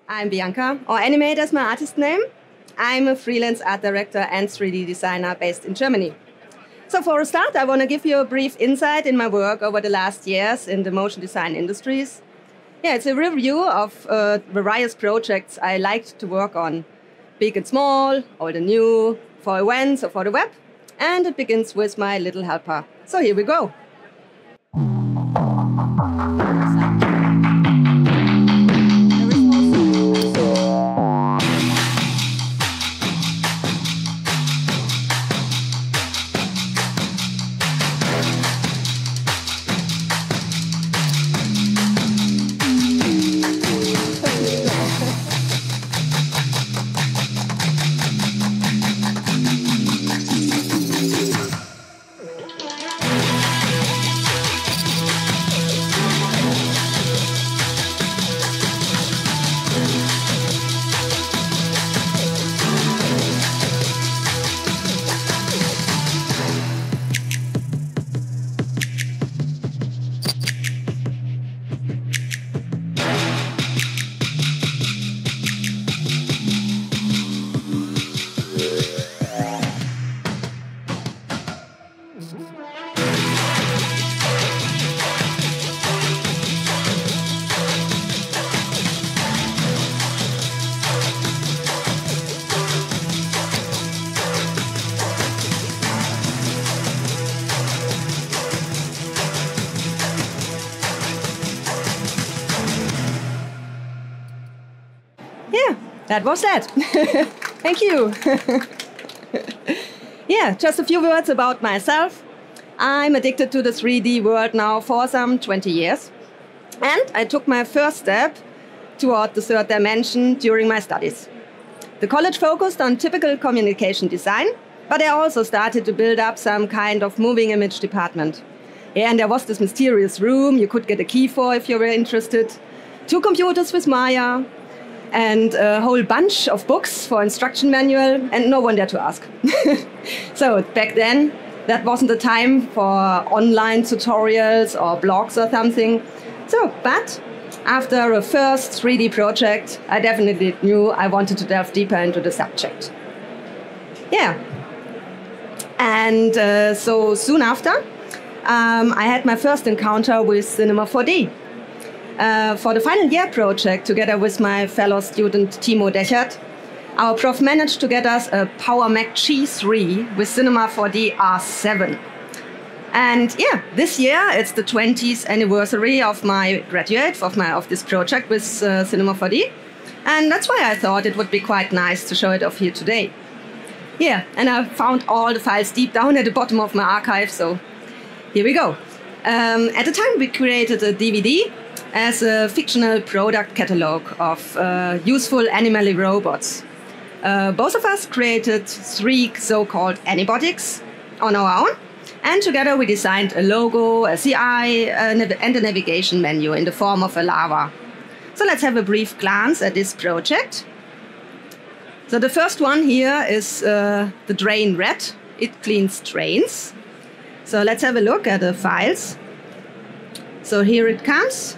I'm Bianca, or Animate as my artist name. I'm a freelance art director and 3D designer based in Germany. So for a start, I want to give you a brief insight in my work over the last years in the motion design industries. Yeah, it's a review of the various projects I liked to work on, big and small, old and new, for events or for the web. And it begins with my little helper. So here we go. Yeah, that was that. Thank you. Yeah, just a few words about myself. I'm addicted to the 3D world now for some 20 years. And I took my first step toward the third dimension during my studies. The college focused on typical communication design, but I also started to build up some kind of moving image department. Yeah, and there was this mysterious room you could get a key for if you were interested, 2 computers with Maya, and a whole bunch of books for instruction manual, and no one there to ask. So back then, that wasn't the time for online tutorials or blogs or something. So, but after a first 3D project, I definitely knew I wanted to delve deeper into the subject. Yeah. And so soon after, I had my first encounter with Cinema 4D. For the final year project, together with my fellow student Timo Dechert, our prof managed to get us a Power Mac G3 with Cinema 4D R7. And yeah, this year it's the 20th anniversary of my graduate of this project with Cinema 4D. And that's why I thought it would be quite nice to show it off here today. Yeah, and I found all the files deep down at the bottom of my archive, so here we go. At the time we created a DVD as a fictional product catalog of useful animal robots. Both of us created 3 so-called animbotics on our own, and together we designed a logo, a CI, and a navigation menu in the form of a lava. So let's have a brief glance at this project. So the first one here is the drain red. It cleans drains. So let's have a look at the files. So here it comes.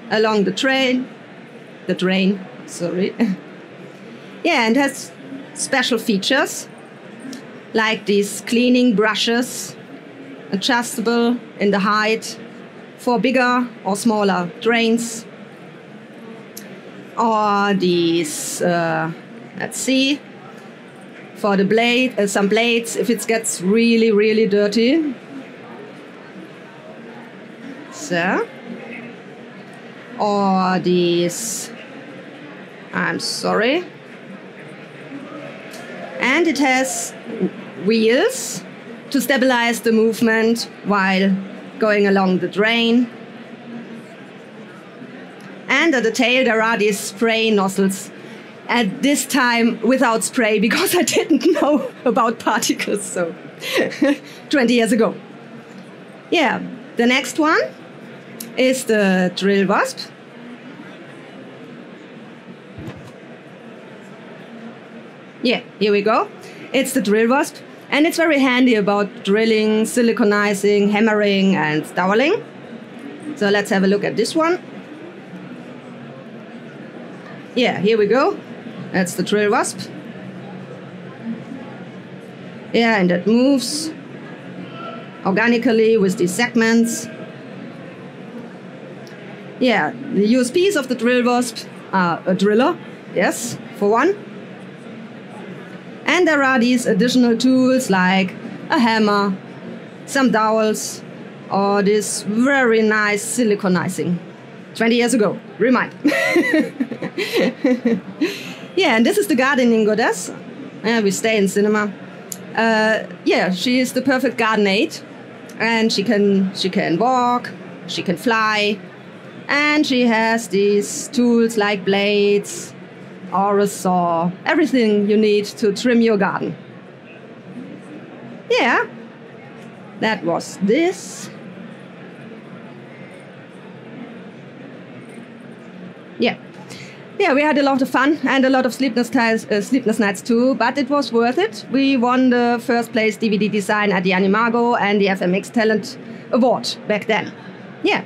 Along the drain, sorry. Yeah, and has special features like these cleaning brushes, adjustable in the height for bigger or smaller drains. Or these, let's see, for the blade, some blades if it gets really, really dirty. So. Or these, I'm sorry. And it has wheels to stabilize the movement while going along the drain. And at the tail there are these spray nozzles. At this time without spray because I didn't know about particles, so 20 years ago. Yeah, the next one is the drill Wasp. Yeah, here we go. It's the drill Wasp, and it's very handy about drilling, siliconizing, hammering, and doweling. So let's have a look at this one. Yeah, here we go. That's the drill Wasp. Yeah, and it moves organically with these segments. Yeah, the USPs of the drill Wasp are a driller, yes, for one. And there are these additional tools like a hammer, some dowels, or this very nice siliconizing. 20 years ago, remind. Yeah, and this is the gardening goddess. We stay in cinema. Yeah, she is the perfect garden aid. And she can walk, she can fly, and she has these tools like blades or a saw, everything you need to trim your garden. Yeah, that was this. Yeah, we had a lot of fun and a lot of sleepless nights too, but it was worth it. We won the first place DVD design at the Animago and the FMX Talent Award back then. Yeah.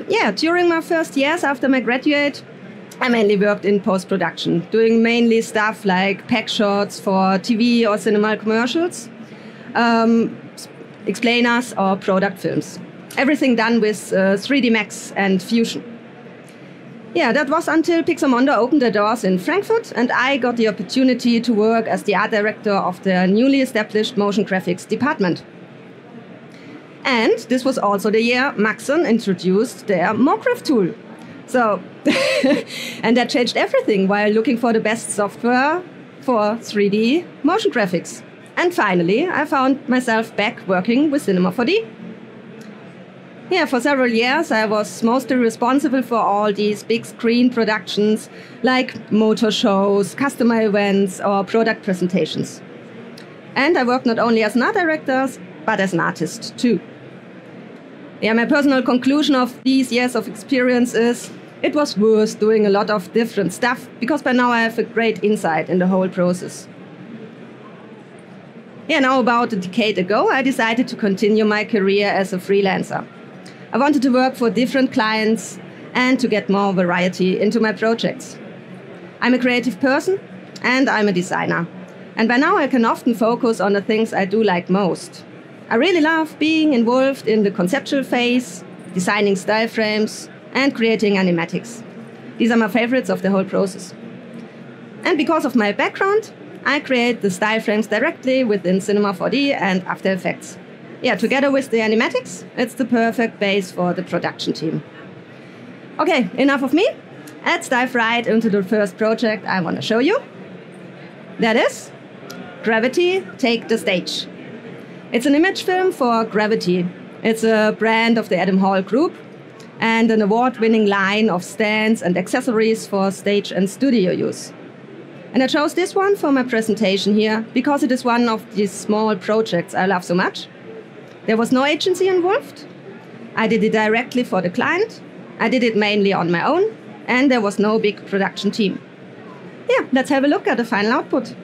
Yeah, during my first years after my graduate, I mainly worked in post-production, doing mainly stuff like pack shots for TV or cinema commercials, explainers or product films. Everything done with 3D Max and Fusion. Yeah, that was until Pixarmondo opened the doors in Frankfurt, and I got the opportunity to work as the art director of the newly established motion graphics department. And this was also the year Maxon introduced their MoGraph tool. So, and that changed everything while looking for the best software for 3D motion graphics. And finally, I found myself back working with Cinema 4D. Yeah, for several years I was mostly responsible for all these big screen productions like motor shows, customer events or product presentations. And I worked not only as an art director, but as an artist too. Yeah, my personal conclusion of these years of experience is it was worth doing a lot of different stuff because by now I have a great insight in the whole process. Yeah, now about a decade ago I decided to continue my career as a freelancer. I wanted to work for different clients and to get more variety into my projects. I'm a creative person and I'm a designer. And by now I can often focus on the things I do like most. I really love being involved in the conceptual phase, designing style frames and creating animatics. These are my favorites of the whole process. And because of my background, I create the style frames directly within Cinema 4D and After Effects. Yeah, together with the animatics, it's the perfect base for the production team. Okay, enough of me. Let's dive right into the first project I want to show you. That is Gravity, Take the Stage. It's an image film for Gravity. It's a brand of the Adam Hall Group and an award-winning line of stands and accessories for stage and studio use. And I chose this one for my presentation here because it is one of these small projects I love so much. There was no agency involved. I did it directly for the client. I did it mainly on my own, and there was no big production team. Yeah, let's have a look at the final output.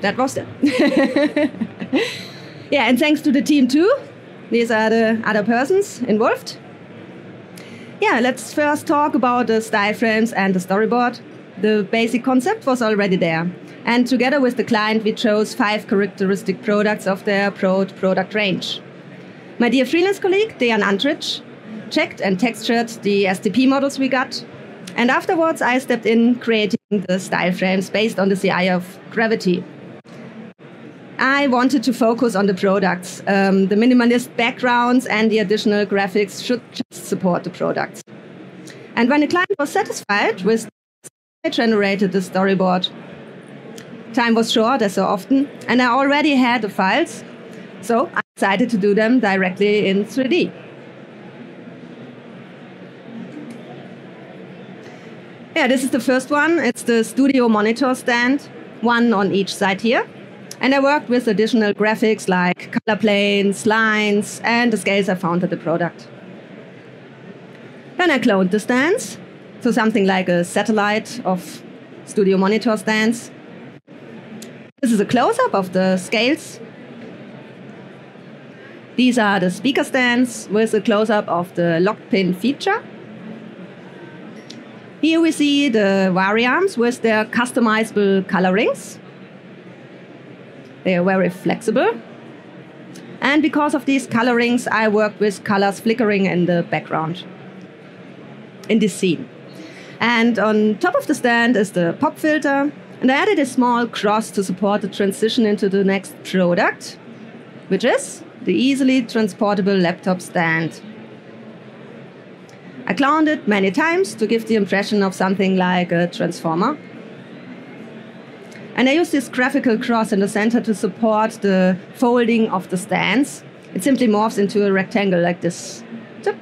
That was it. Yeah, and thanks to the team too. These are the other persons involved. Yeah, let's first talk about the style frames and the storyboard. The basic concept was already there. And together with the client, we chose 5 characteristic products of their broad product range. My dear freelance colleague, Dejan Antric, checked and textured the STP models we got. And afterwards, I stepped in creating the style frames based on the CI of Gravity. I wanted to focus on the products. The minimalist backgrounds and the additional graphics should just support the products. And when the client was satisfied with, I generated the storyboard. Time was short, as so often, and I already had the files, so I decided to do them directly in 3D. Yeah, this is the first one. It's the studio monitor stand, one on each side here. And I worked with additional graphics like color planes, lines, and the scales I found at the product. Then I cloned the stands, so something like a satellite of studio monitor stands. This is a close-up of the scales. These are the speaker stands with a close-up of the locked pin feature. Here we see the variants with their customizable colorings. They are very flexible. And because of these colorings, I worked with colors flickering in the background in this scene. And on top of the stand is the pop filter. And I added a small cross to support the transition into the next product, which is the easily transportable laptop stand. I cloned it many times to give the impression of something like a transformer. And I used this graphical cross in the center to support the folding of the stands. It simply morphs into a rectangle like this. Chip,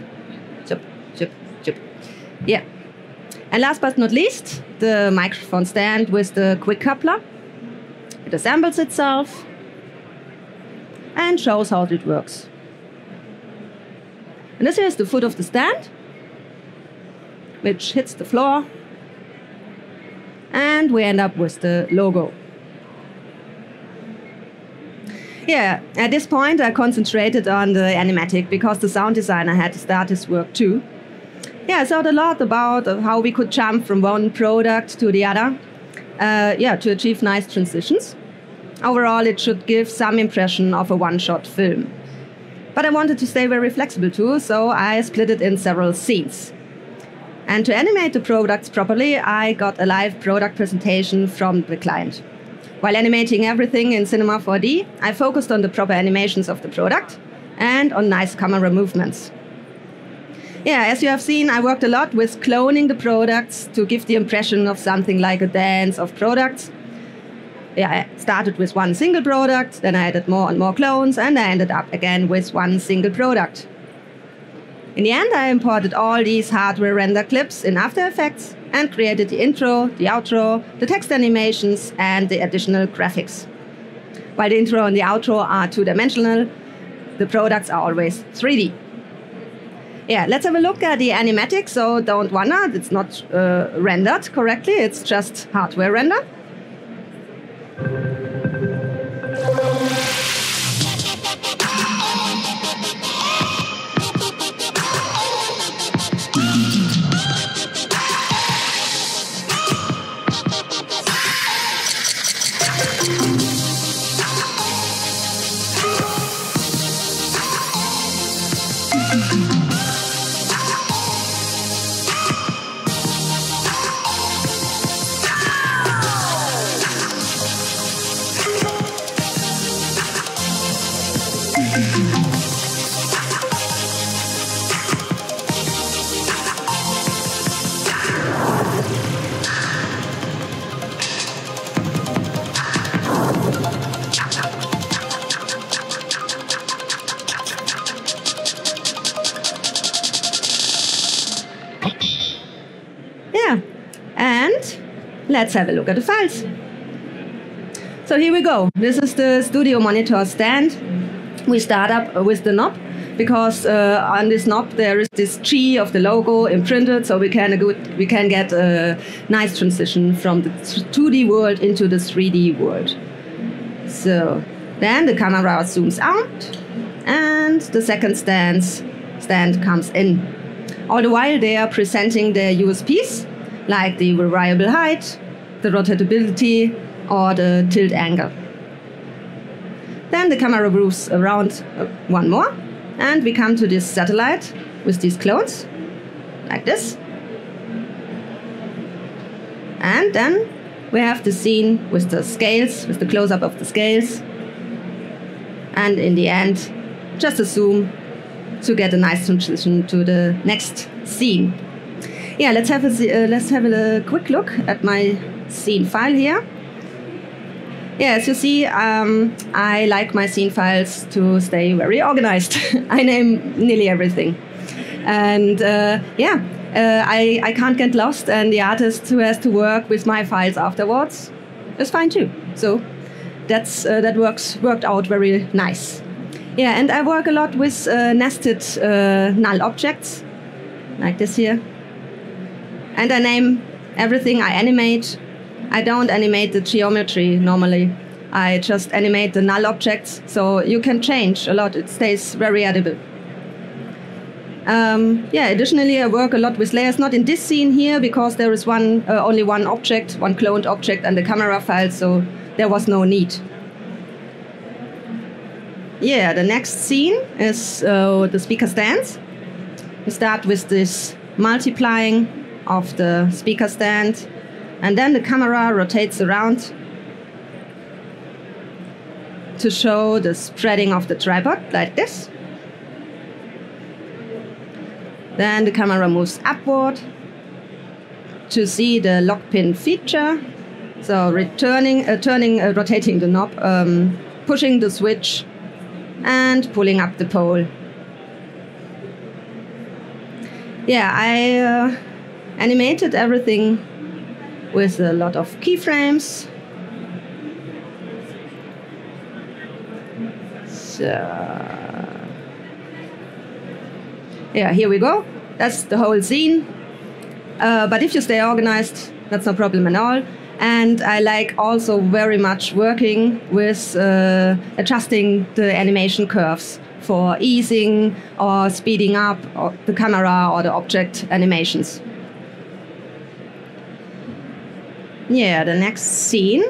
chip, chip, chip. Yeah. And last but not least, the microphone stand with the quick coupler. It assembles itself and shows how it works. And this is the foot of the stand, which hits the floor. And we end up with the logo. Yeah, at this point I concentrated on the animatic because the sound designer had to start his work too. Yeah, I thought a lot about how we could jump from one product to the other, to achieve nice transitions. Overall, it should give some impression of a one-shot film. But I wanted to stay very flexible too, so I split it in several scenes. And to animate the products properly, I got a live product presentation from the client. While animating everything in Cinema 4D, I focused on the proper animations of the product and on nice camera movements. Yeah, as you have seen, I worked a lot with cloning the products to give the impression of something like a dance of products. Yeah, I started with one single product, then I added more and more clones, and I ended up again with one single product. In the end, I imported all these hardware render clips in After Effects and created the intro, the outro, the text animations, and the additional graphics. While the intro and the outro are two-dimensional, the products are always 3D. Yeah, let's have a look at the animatic. So don't wonder, it's not rendered correctly, it's just hardware render. Let's have a look at the files. So here we go. This is the studio monitor stand. We start up with the knob because on this knob there is this G of the logo imprinted, so we can get a nice transition from the 2D world into the 3D world. So then the camera zooms out and the second stand comes in. All the while they are presenting their USPs, like the variable height, the rotatability, or the tilt angle. Then the camera moves around one more, and we come to this satellite with these clones, like this. And then we have the scene with the scales, with the close-up of the scales. And in the end, just a zoom to get a nice transition to the next scene. Yeah, let's have a quick look at my scene file here. Yeah, as you see, I like my scene files to stay very organized. I name nearly everything. And I can't get lost, and the artist who has to work with my files afterwards is fine too. So that worked out very nice. Yeah, and I work a lot with nested null objects, like this here. And I name everything I animate. I don't animate the geometry normally. I just animate the null objects, so you can change a lot. It stays very edible. Additionally, I work a lot with layers, not in this scene here, because there is only one object, one cloned object, and the camera file, so there was no need. Yeah, the next scene is the speaker stands. We start with this multiplying of the speaker stand, and then the camera rotates around to show the spreading of the tripod, like this. Then the camera moves upward to see the lock pin feature. So rotating the knob, pushing the switch, and pulling up the pole. Yeah, I animated everything with a lot of keyframes. So, yeah, here we go. That's the whole scene. But if you stay organized, that's no problem at all. And I like also very much working with adjusting the animation curves for easing or speeding up the camera or the object animations. Yeah, the next scene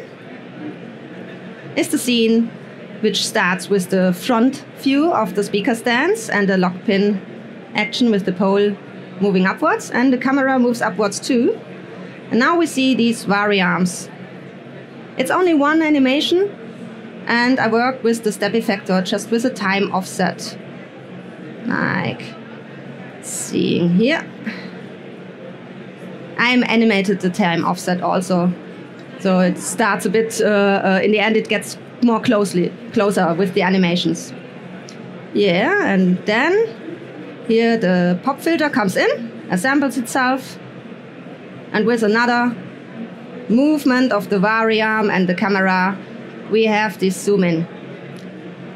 is the scene which starts with the front view of the speaker stands and the lock pin action with the pole moving upwards, and the camera moves upwards too. And now we see these vari-arms. It's only one animation, and I work with the step effector just with a time offset. Like seeing here. I'm animated the time offset also. So it starts a bit, in the end it gets more closer with the animations. Yeah, and then here the pop filter comes in, assembles itself, and with another movement of the vari-arm and the camera, we have this zoom in.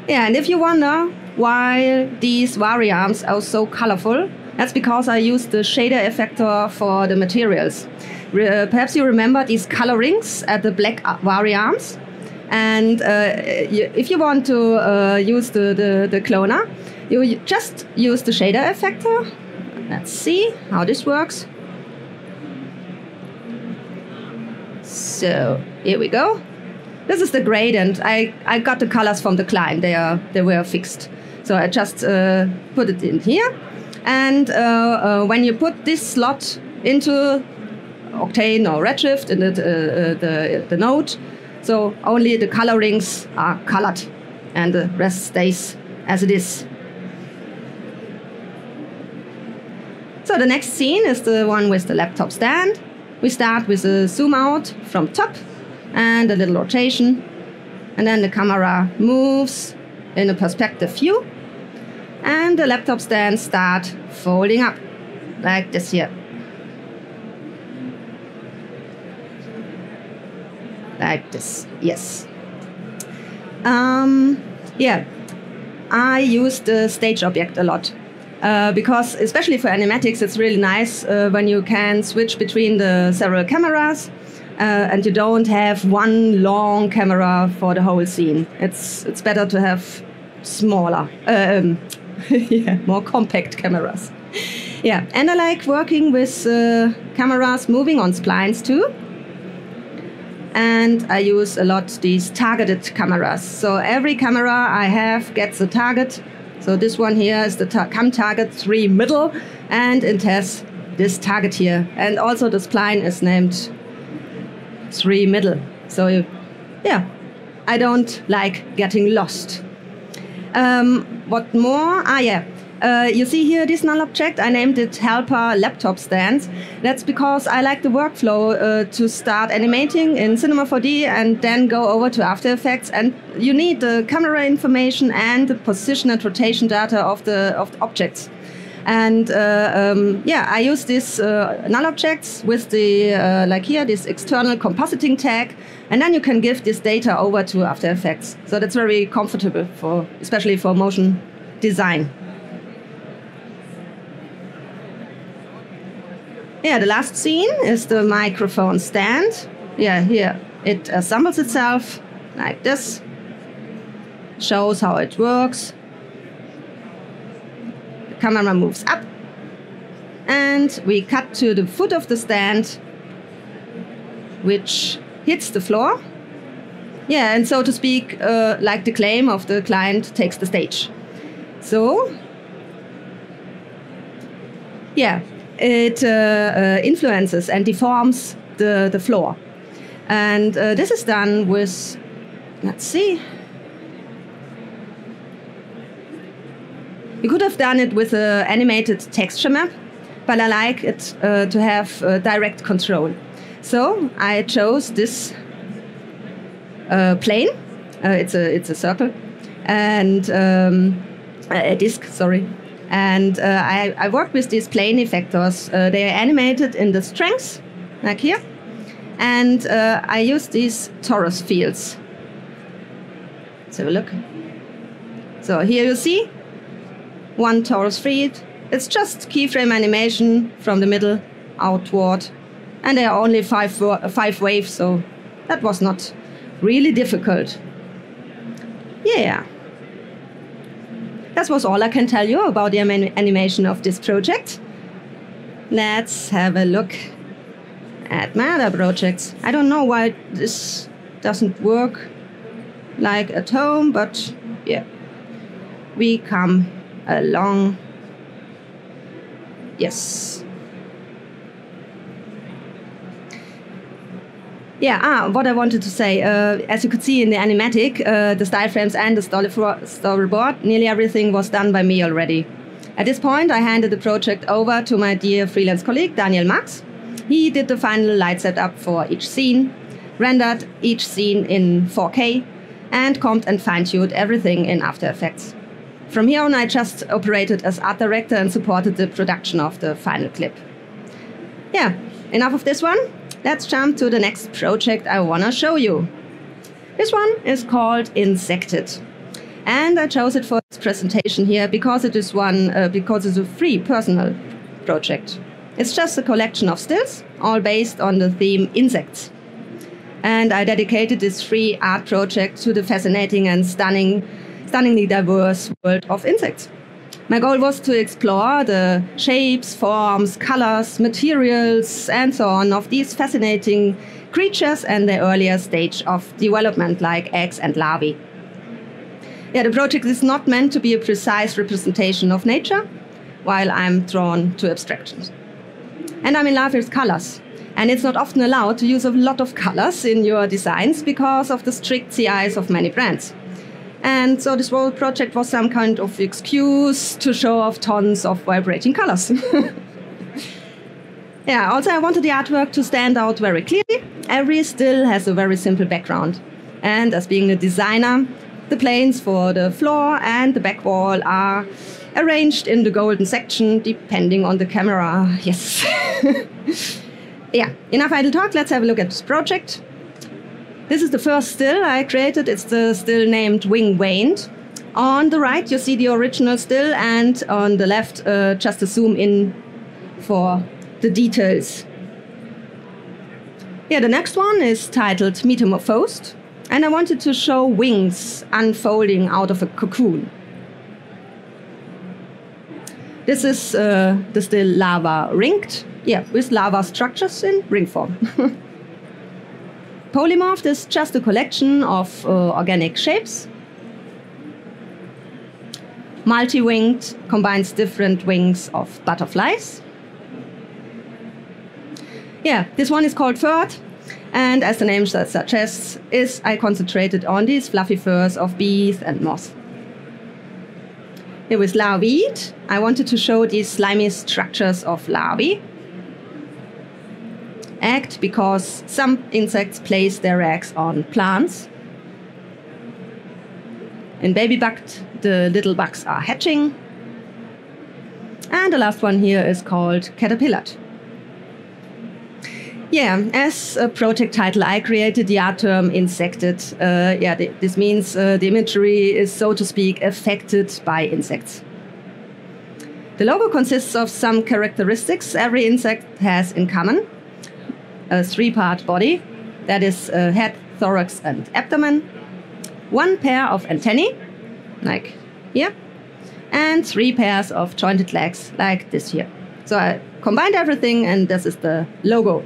Yeah, and if you wonder why these vari-arms are so colorful, that's because I use the shader effector for the materials. Perhaps you remember these colorings at the black vari-arms. And if you want to use the cloner, you just use the shader effector. Let's see how this works. So here we go. This is the gradient. I got the colors from the client. They were fixed. So I just put it in here. And when you put this slot into Octane or Redshift in the node, so only the colorings are colored and the rest stays as it is. So the next scene is the one with the laptop stand. We start with a zoom out from top and a little rotation. And then the camera moves in a perspective view. And the laptop stand start folding up like this here. Like this, yes. Yeah, I use the stage object a lot because, especially for animatics, it's really nice when you can switch between the several cameras and you don't have one long camera for the whole scene. It's better to have smaller, yeah, more compact cameras. Yeah, and I like working with cameras moving on splines too. And I use a lot these targeted cameras. So every camera I have gets a target. So this one here is the cam target 3 middle, and it has this target here. And also the spline is named 3 middle. So yeah, I don't like getting lost. What more? You see here this null object, I named it helper laptop stand. That's because I like the workflow to start animating in Cinema 4D and then go over to After Effects. And you need the camera information and the position and rotation data of the objects. And I use these null objects with the, like here, this external compositing tag. And then you can give this data over to After Effects. So that's very comfortable, especially for motion design. Yeah, the last scene is the microphone stand. Yeah, here it assembles itself like this. Shows how it works. The camera moves up. And we cut to the foot of the stand, which hits the floor. Yeah, and so to speak, like the claim of the client takes the stage. So, yeah, it influences and deforms the floor. And this is done with, let's see. You could have done it with an animated texture map, but I like it to have direct control. So I chose this plane. It's a circle and a disc. Sorry. And I worked with these plane effectors. They are animated in the strengths, like here. And I used these torus fields. Let's have a look. So here you see one torus field. It's just keyframe animation from the middle outward. And there are only five waves, so that was not really difficult. Yeah. That was all I can tell you about the animation of this project. Let's have a look at my other projects. I don't know why this doesn't work like at home, but yeah, we come along. Yes. Yeah, what I wanted to say, as you could see in the animatic, the style frames and the storyboard, nearly everything was done by me already. At this point, I handed the project over to my dear freelance colleague, Daniel Max. He did the final light setup for each scene, rendered each scene in 4K, and comped and fine-tuned everything in After Effects. From here on, I just operated as art director and supported the production of the final clip. Yeah, enough of this one. Let's jump to the next project I want to show you. This one is called Insected. And I chose it for this presentation here because it is because it's a free personal project. It's just a collection of stills, all based on the theme insects. And I dedicated this free art project to the fascinating and stunningly diverse world of insects. My goal was to explore the shapes, forms, colors, materials, and so on of these fascinating creatures and their earlier stage of development, like eggs and larvae. Yeah, the project is not meant to be a precise representation of nature, while I'm drawn to abstractions. And I'm in love with colors. And it's not often allowed to use a lot of colors in your designs because of the strict CIs of many brands. And so this whole project was some kind of excuse to show off tons of vibrating colors. Yeah, also I wanted the artwork to stand out very clearly. Every still has a very simple background. And as being a designer, the planes for the floor and the back wall are arranged in the golden section, depending on the camera. Yes. Yeah, enough idle talk. Let's have a look at this project. This is the first still I created. It's the still named Wing Waned. On the right, you see the original still, and on the left, just a zoom in for the details. Yeah, the next one is titled Metamorphosed, and I wanted to show wings unfolding out of a cocoon. This is the still Lava Ringed, yeah, with lava structures in ring form. Polymorphed is just a collection of organic shapes. Multi-winged combines different wings of butterflies. Yeah, this one is called Furred, And as the name suggests, I concentrated on these fluffy furs of bees and moths. Here with larvae, I wanted to show these slimy structures of larvae. Egg, because some insects place their eggs on plants. In baby bug, the little bugs are hatching. And the last one here is called caterpillar. Yeah, as a project title, I created the art term insected. This means the imagery is, so to speak, affected by insects. The logo consists of some characteristics every insect has in common. A three-part body, that is head, thorax, and abdomen. One pair of antennae, like here. And 3 pairs of jointed legs, like this here. So I combined everything, and this is the logo.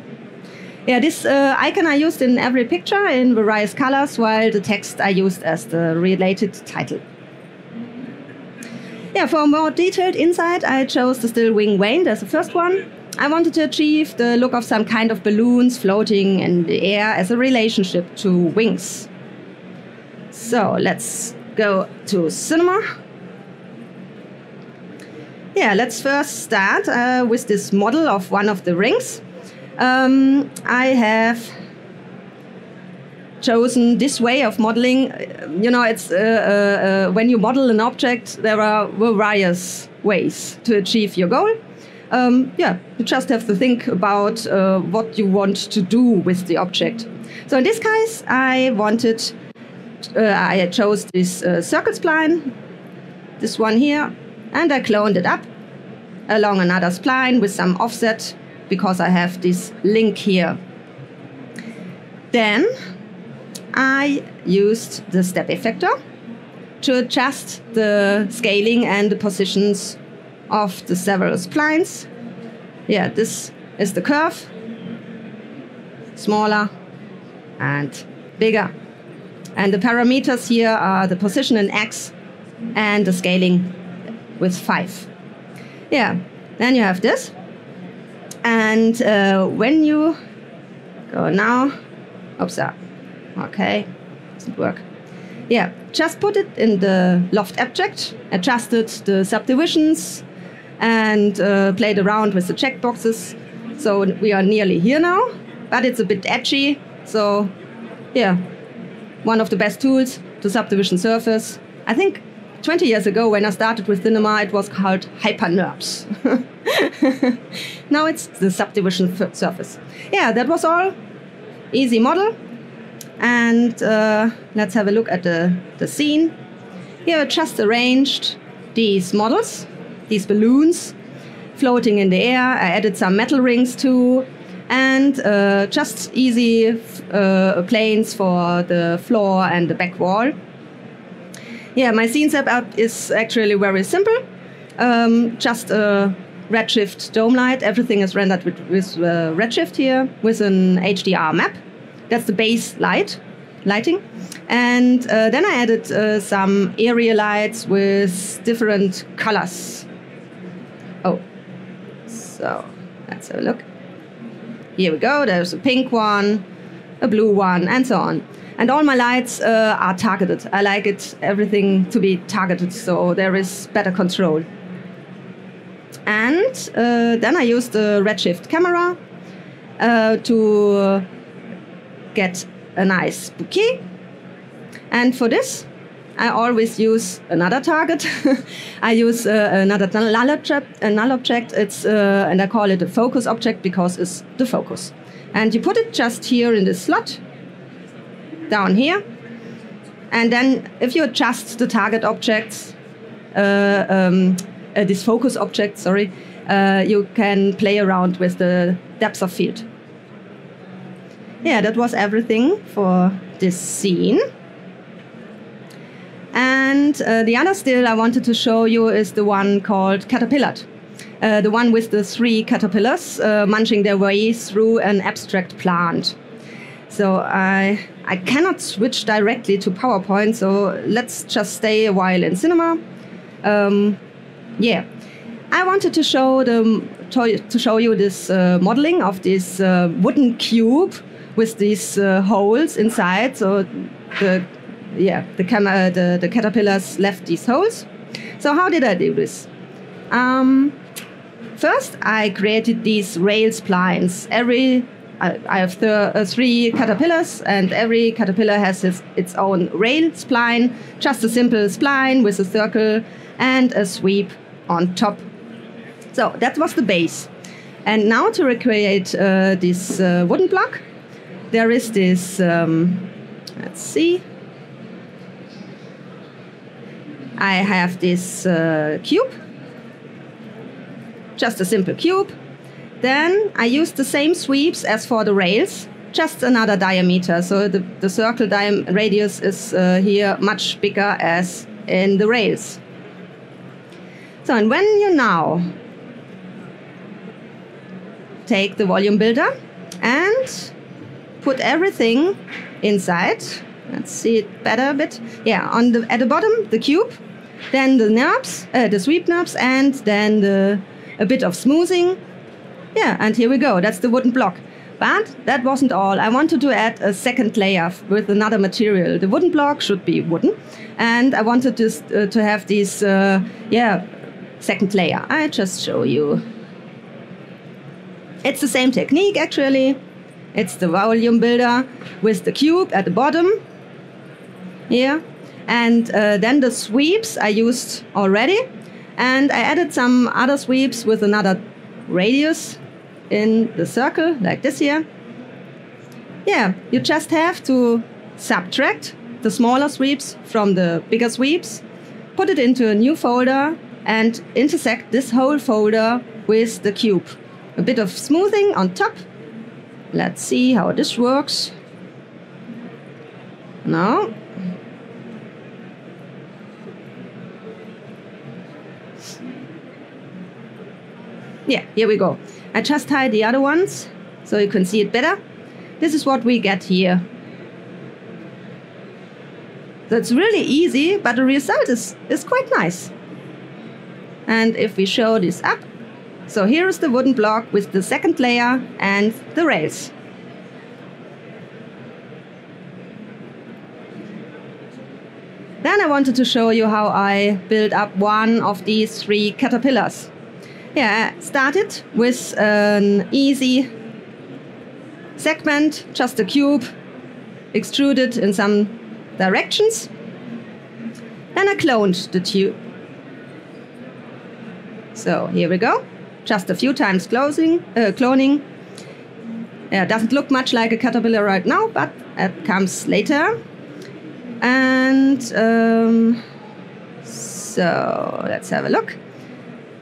Yeah, this icon I used in every picture in various colors, while the text I used as the related title. Yeah, for a more detailed insight, I chose the still wing vein as the first one. I wanted to achieve the look of some kind of balloons floating in the air as a relationship to wings. So let's go to cinema. Yeah, let's first start with this model of one of the rings. I have chosen this way of modeling. You know, it's when you model an object, there are various ways to achieve your goal. You just have to think about what you want to do with the object. So in this case, I chose this circle spline, this one here, and I cloned it up along another spline with some offset, because I have this link here. Then I used the step effector to adjust the scaling and the positions of the several splines. Yeah, this is the curve, smaller and bigger. And the parameters here are the position in X and the scaling with 5. Yeah, then you have this. And when you go now, okay, doesn't work. Yeah, just put it in the Loft Object, adjusted the subdivisions, and played around with the checkboxes. So we are nearly here now, but it's a bit edgy. So yeah, one of the best tools to subdivision surface. I think 20 years ago, when I started with cinema, it was called HyperNURBS. Now it's the subdivision surface. Yeah, that was all. Easy model. And let's have a look at the scene. Here I just arranged these models, these balloons, floating in the air. I added some metal rings too, and just easy planes for the floor and the back wall. Yeah, my scene setup is actually very simple. Just a Redshift dome light. Everything is rendered with Redshift here with an HDR map. That's the base lighting. And then I added some area lights with different colors. Oh, so let's have a look. Here we go. There's a pink one, a blue one, and so on. And all my lights are targeted. I like everything to be targeted, so there is better control. And then I used the Redshift camera to get a nice bouquet. And for this, I always use another target. I use another null object. And I call it a focus object because it's the focus. And you put it just here in this slot, down here. And then if you adjust the target objects, this focus object, sorry, you can play around with the depth of field. Yeah, that was everything for this scene. And the other still I wanted to show you is the one called Caterpillar. The one with the 3 caterpillars munching their way through an abstract plant. So I cannot switch directly to PowerPoint, so let's just stay a while in cinema. Yeah, I wanted to show you this modeling of this wooden cube with these holes inside. So the caterpillars left these holes. So how did I do this? First, I created these rail splines. I have 3 caterpillars, and every caterpillar has its own rail spline, just a simple spline with a circle and a sweep on top. So that was the base. And now to recreate this wooden block, there is this, let's see, I have this cube, just a simple cube. Then I used the same sweeps as for the rails, just another diameter. So the circle radius is here much bigger as in the rails. So, and when you now take the volume builder and put everything inside, let's see it better a bit. Yeah, at the bottom, the cube, then the knobs, the sweep knobs, and then a bit of smoothing. Yeah, and here we go. That's the wooden block. But that wasn't all. I wanted to add a second layer with another material. The wooden block should be wooden. And I wanted to have this, second layer. I just show you. It's the same technique, actually. It's the volume builder with the cube at the bottom. Here. And then the sweeps I used already. And I added some other sweeps with another radius in the circle, like this here. Yeah, you just have to subtract the smaller sweeps from the bigger sweeps, put it into a new folder, and intersect this whole folder with the cube. A bit of smoothing on top. Let's see how this works. Now. Yeah, here we go. I just hide the other ones so you can see it better. This is what we get here. So it's really easy, but the result is quite nice. And if we show this up, so here is the wooden block with the second layer and the rails. Then I wanted to show you how I built up one of these 3 caterpillars. Yeah, I started with an easy segment, just a cube, extruded in some directions. Then I cloned the tube. So here we go. Just a few times cloning. Yeah, it doesn't look much like a caterpillar right now, but it comes later. And so let's have a look.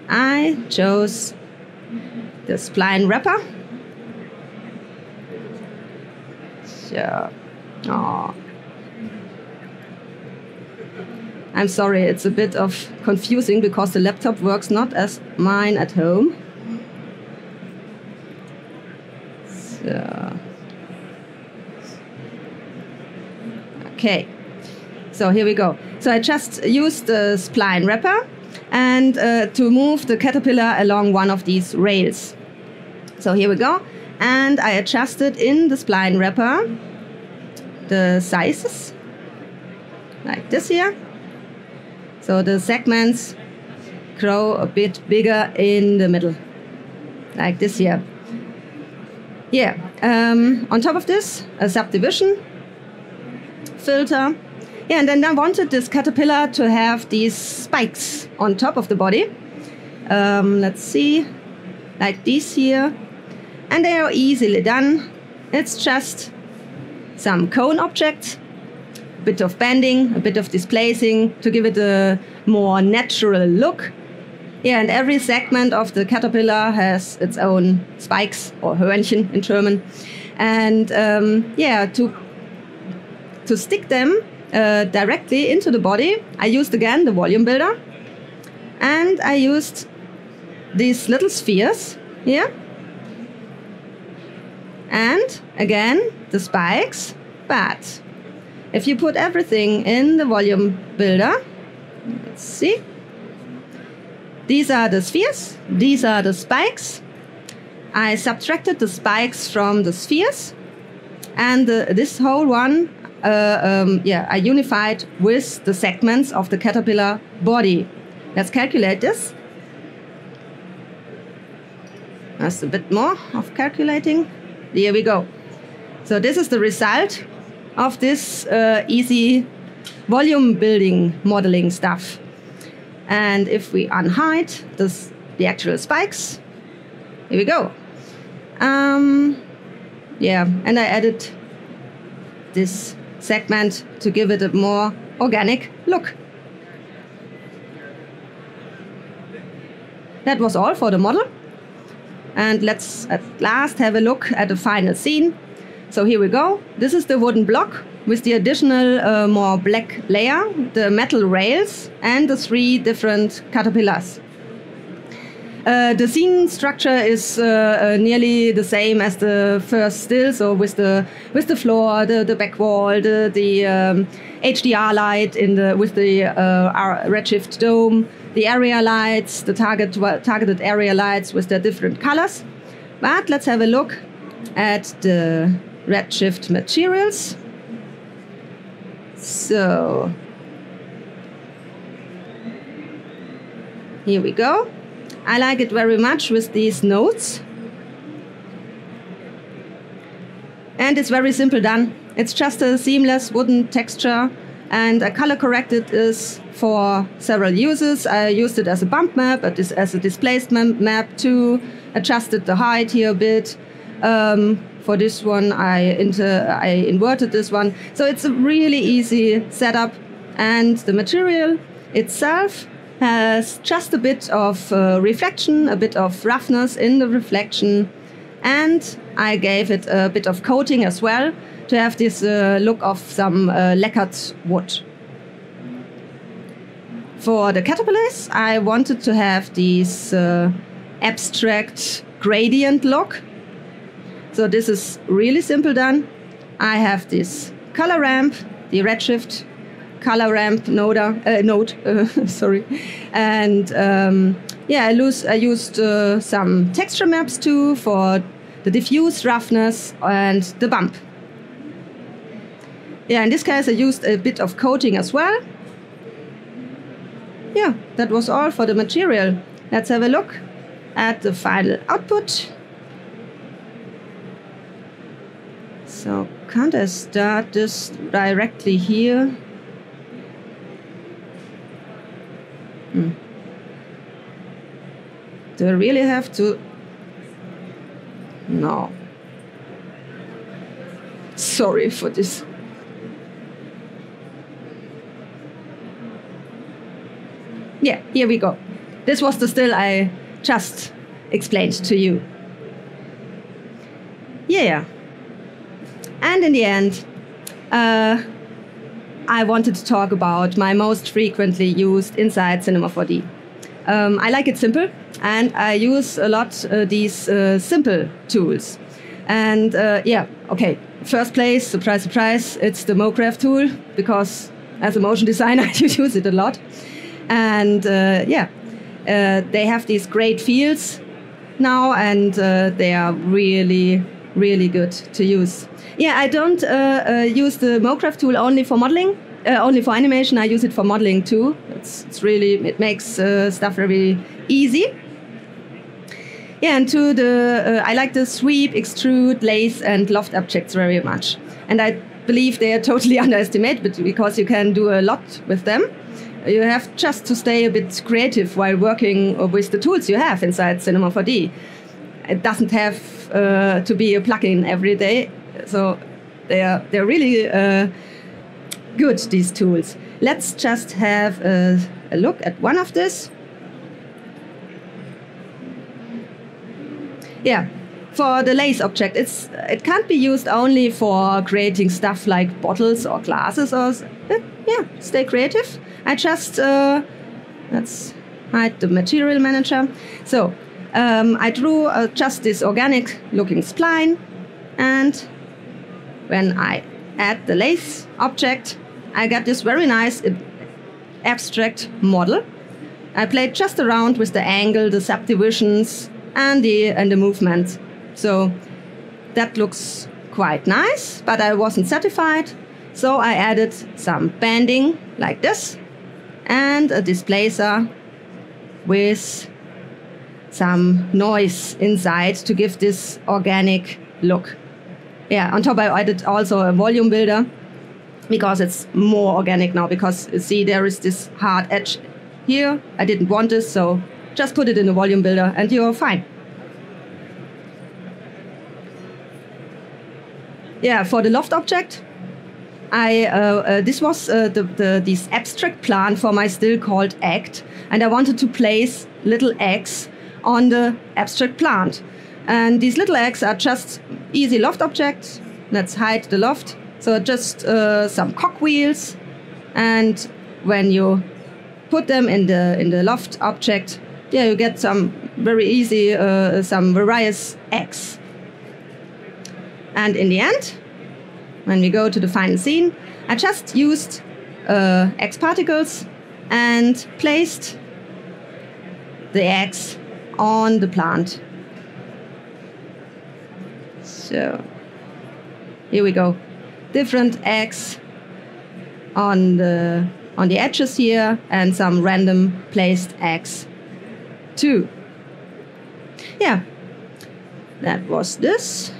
I chose the Spline Wrapper. So, I'm sorry, it's a bit of confusing because the laptop works not as mine at home. So, okay, so here we go. So I just used the Spline Wrapper and to move the caterpillar along one of these rails. So here we go. And I adjusted in the Spline Wrapper the sizes, like this here. So the segments grow a bit bigger in the middle, like this here. Yeah, on top of this, a subdivision filter. Yeah, and then I wanted this caterpillar to have these spikes on top of the body. Let's see, like these here. And they are easily done. It's just some cone objects, a bit of bending, a bit of displacing to give it a more natural look. Yeah, and every segment of the caterpillar has its own spikes, or Hörnchen in German. And yeah, to stick them directly into the body, I used again the volume builder. And I used these little spheres here. And again, the spikes. But if you put everything in the volume builder, let's see. These are the spheres. These are the spikes. I subtracted the spikes from the spheres. And this whole one, I unified with the segments of the caterpillar body. Let's calculate this. That's a bit more of calculating. Here we go. So this is the result of this easy volume building modeling stuff. And if we unhide the actual spikes, here we go. And I added this segment to give it a more organic look. That was all for the model. And let's at last have a look at the final scene. So here we go. This is the wooden block with the additional more black layer, the metal rails, and the 3 different caterpillars. The scene structure is nearly the same as the first still, so with the floor, the back wall, the HDR light with the Redshift dome, the area lights, the targeted area lights with their different colors. But let's have a look at the Redshift Materials. So here we go. I like it very much with these nodes. And it's very simple done. It's just a seamless wooden texture, and I color corrected this for several uses. I used it as a bump map, but as a displacement map too. Adjusted the height here a bit. For this one, I inverted this one. So it's a really easy setup, and the material itself has just a bit of reflection, a bit of roughness in the reflection, and I gave it a bit of coating as well to have this look of some lacquered wood. For the caterpillars, I wanted to have this abstract gradient look. So this is really simple done. I have this color ramp, the Redshift color ramp node, sorry. And I used some texture maps too for the diffuse roughness and the bump. Yeah, in this case I used a bit of coating as well. Yeah, that was all for the material. Let's have a look at the final output. So can't I start this directly here? Do I really have to? No. Sorry for this. Yeah, here we go. This was the still I just explained to you. Yeah. And in the end, I wanted to talk about my most frequently used inside Cinema 4D. I like it simple, and I use a lot these simple tools. And first place, surprise, surprise, it's the MoCraft tool, because as a motion designer, you use it a lot. And they have these great fields now, and they are really, really good to use. Yeah, I don't use the MoCraft tool only for modeling, only for animation. I use it for modeling too. It makes stuff very easy. Yeah, and I like the sweep, extrude, lathe, and loft objects very much. And I believe they are totally underestimated, because you can do a lot with them. You have just to stay a bit creative while working with the tools you have inside Cinema 4D. It doesn't have to be a plugin every day. So they're really good, these tools. Let's just have a look at one of this. Yeah, for the lathe object, it can't be used only for creating stuff like bottles or glasses stay creative. I just let's hide the material manager. So I drew just this organic looking spline, and when I add the lathe object, I got this very nice abstract model. I played just around with the angle, the subdivisions, and the movement. So that looks quite nice, but I wasn't satisfied. So I added some banding like this and a displacer with some noise inside to give this organic look. Yeah, on top I added also a volume builder because it's more organic now, because you see there is this hard edge here. I didn't want this, so just put it in a volume builder and you're fine. Yeah, for the loft object, this was this abstract plan for my still called act, and I wanted to place little eggs on the abstract plant. And these little eggs are just easy loft objects. Let's hide the loft. So just some cogwheels, and when you put them in the loft object, yeah, you get some very easy, some various eggs. And in the end, when we go to the final scene, I just used X particles and placed the eggs on the plant. So here we go. Different eggs on the edges here, and some random placed eggs too. Yeah, that was this.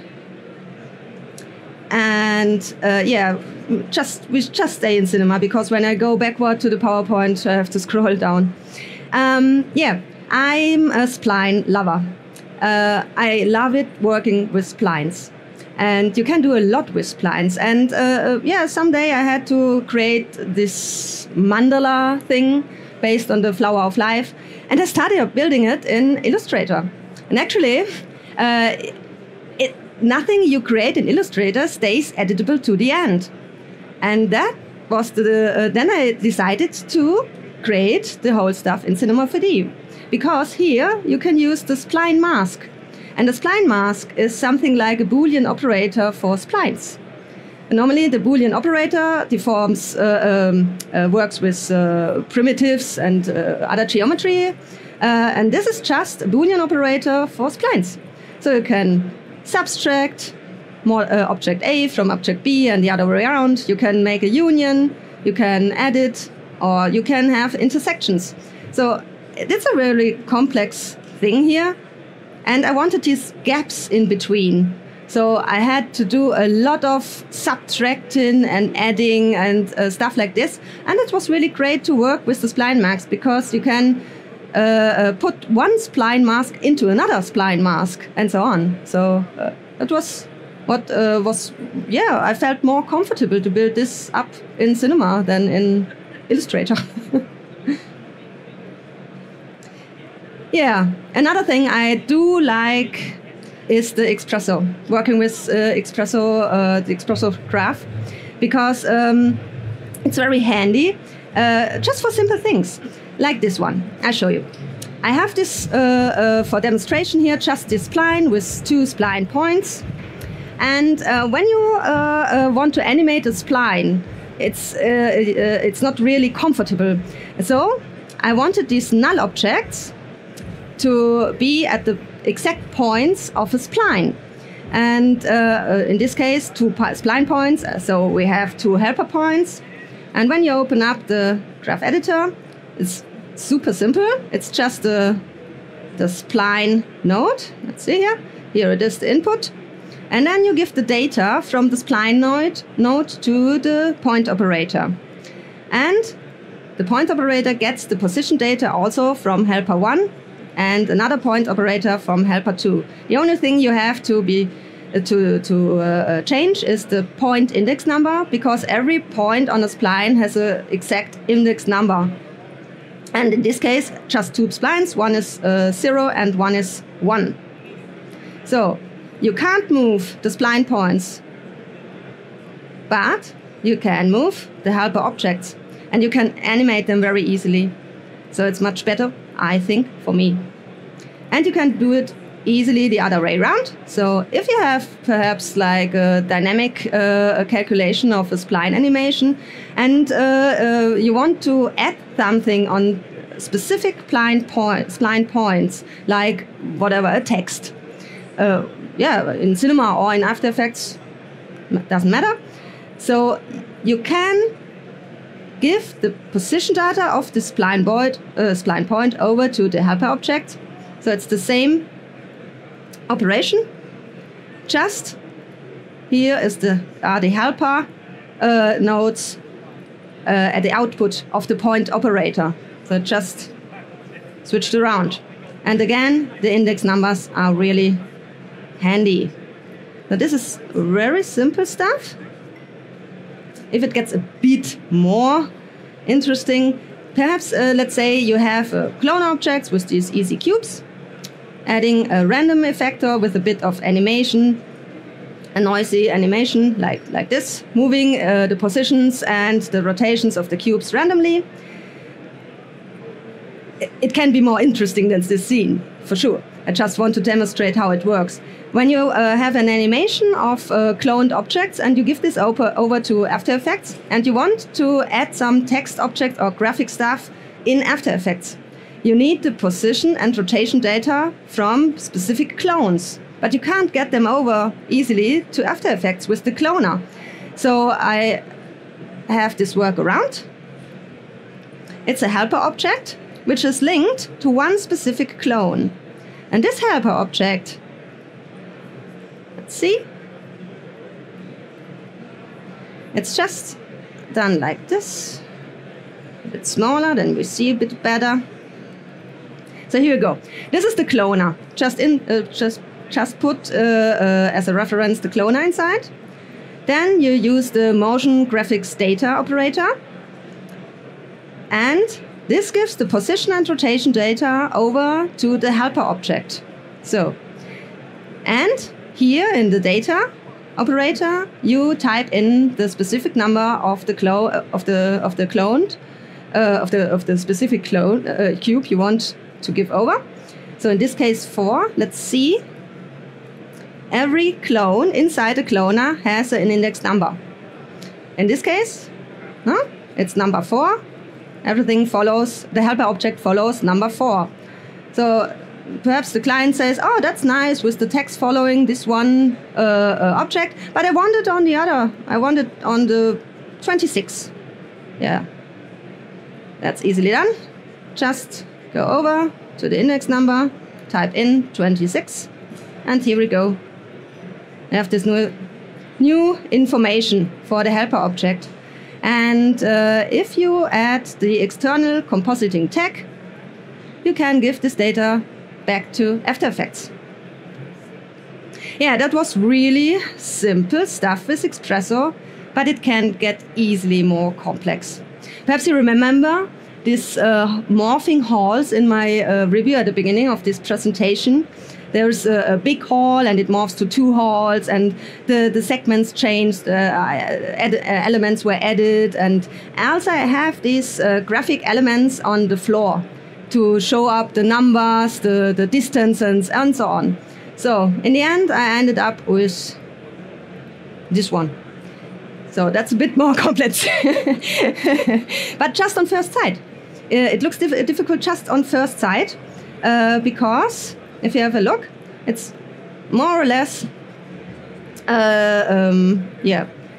And yeah, we just stay in Cinema, because when I go backward to the PowerPoint, I have to scroll down. Yeah, I'm a spline lover. I love it working with splines. And you can do a lot with splines. And yeah, someday I had to create this mandala thing based on the flower of life. And I started building it in Illustrator. And actually, nothing you create in Illustrator stays editable to the end. And that was then I decided to create the whole stuff in Cinema 4D. Because here you can use the Spline Mask. And the Spline Mask is something like a Boolean operator for splines. Normally the Boolean operator works with primitives and other geometry. And this is just a Boolean operator for splines. So you can subtract object A from object B and the other way around. You can make a union, you can edit, or you can have intersections. So it's a really complex thing here. And I wanted these gaps in between. So I had to do a lot of subtracting and adding and stuff like this. And it was really great to work with the Spline Mask, because you can put one spline mask into another spline mask and so on. So it was what yeah, I felt more comfortable to build this up in Cinema than in Illustrator. Yeah, another thing I do like is the Expresso, working with Expresso, the Expresso graph, because it's very handy, just for simple things, like this one. I'll show you. I have this, for demonstration here, just this spline with 2 spline points. And when you want to animate a spline, it's not really comfortable. So I wanted these null objects to be at the exact points of a spline. And in this case, 2 spline points. So we have 2 helper points. And when you open up the graph editor, it's super simple. It's just the spline node. Let's see here. Here it is, the input. And then you give the data from the spline node to the point operator. And the point operator gets the position data also from helper 1, and another point operator from helper 2. The only thing you have to change is the point index number, because every point on a spline has an exact index number. And in this case, just 2 splines. One is 0 and one is 1. So you can't move the spline points, but you can move the helper objects, and you can animate them very easily. So it's much better, I think, for me. And you can do it easily the other way around. So if you have perhaps like a dynamic calculation of a spline animation, and you want to add something on specific spline points, like whatever, a text, yeah, in Cinema or in After Effects, doesn't matter. So you can give the position data of the spline point over to the helper object. So it's the same operation. Just here is are the helper nodes at the output of the point operator. So just switched around. And again, the index numbers are really handy. So this is very simple stuff. If it gets a bit more interesting, perhaps let's say you have clone objects with these easy cubes, adding a random effector with a bit of animation, a noisy animation like this, moving the positions and the rotations of the cubes randomly. It can be more interesting than this scene, for sure. I just want to demonstrate how it works. When you have an animation of cloned objects and you give this over to After Effects and you want to add some text object or graphic stuff in After Effects, you need the position and rotation data from specific clones. But you can't get them over easily to After Effects with the cloner. So I have this workaround. It's a helper object which is linked to one specific clone. And this helper object, let's see, it's just done like this, a bit smaller, then we see a bit better. So here we go. This is the cloner. Just put as a reference the cloner inside. Then you use the motion graphics data operator, and this gives the position and rotation data over to the helper object. So, and here in the data operator, you type in the specific number of the specific clone cube you want to give over. So in this case 4. Let's see. Every clone inside the cloner has an index number. In this case, it's number 4. Everything follows, the helper object follows number 4. So perhaps the client says, oh, that's nice with the text following this one object, but I want it on the other. I want it on the 26. Yeah, that's easily done. Just go over to the index number, type in 26, and here we go. I have this new information for the helper object. And if you add the external compositing tag, you can give this data back to After Effects. Yeah, that was really simple stuff with Espresso, but it can get easily more complex. Perhaps you remember these morphing halls in my review at the beginning of this presentation. There's a big hall and it morphs to 2 halls, and the segments changed, elements were added, and also I have these graphic elements on the floor to show up the numbers, the distances, and so on. So in the end, I ended up with this one. So that's a bit more complex. But just on first sight. It looks difficult just on first sight because if you have a look, it's more or less the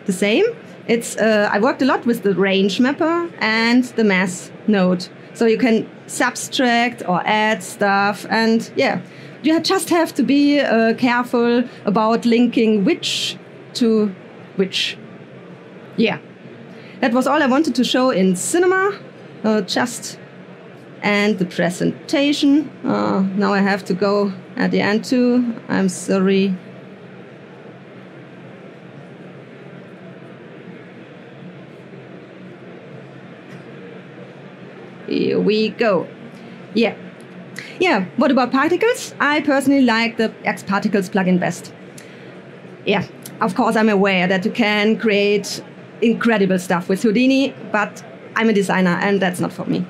same. It's I worked a lot with the range mapper and the mass node. So you can subtract or add stuff, and yeah, you just have to be careful about linking which to which. Yeah, that was all I wanted to show in cinema. Just and the presentation. Now I have to go at the end too. I'm sorry. Here we go. Yeah. What about particles? I personally like the X-Particles plugin best. Yeah, of course I'm aware that you can create incredible stuff with Houdini, but I'm a designer and that's not for me.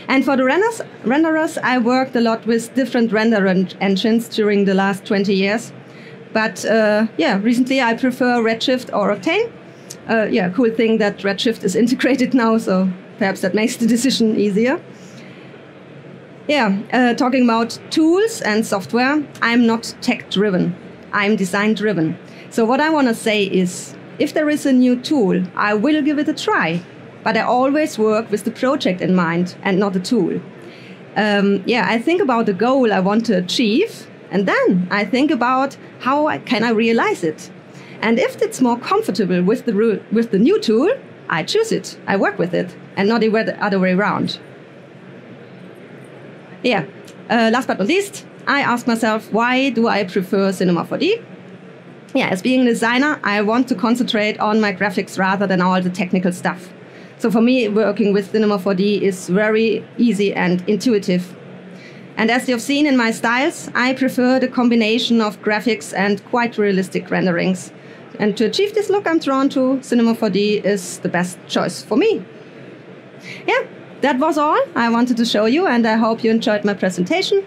And for the renderers, I worked a lot with different render engines during the last 20 years. But recently I prefer Redshift or Octane. Cool thing that Redshift is integrated now, so perhaps that makes the decision easier. Talking about tools and software, I'm not tech-driven. I'm design-driven. So what I want to say is, if there is a new tool, I will give it a try. But I always work with the project in mind and not the tool. I think about the goal I want to achieve, and then I think about how can I realize it. And if it's more comfortable with the new tool, I choose it, I work with it, and not the other way around. Last but not least, I ask myself, why do I prefer Cinema 4D? As being a designer, I want to concentrate on my graphics rather than all the technical stuff. So for me, working with Cinema 4D is very easy and intuitive. And as you've seen in my styles, I prefer the combination of graphics and quite realistic renderings. And to achieve this look I'm drawn to, Cinema 4D is the best choice for me. That was all I wanted to show you, and I hope you enjoyed my presentation.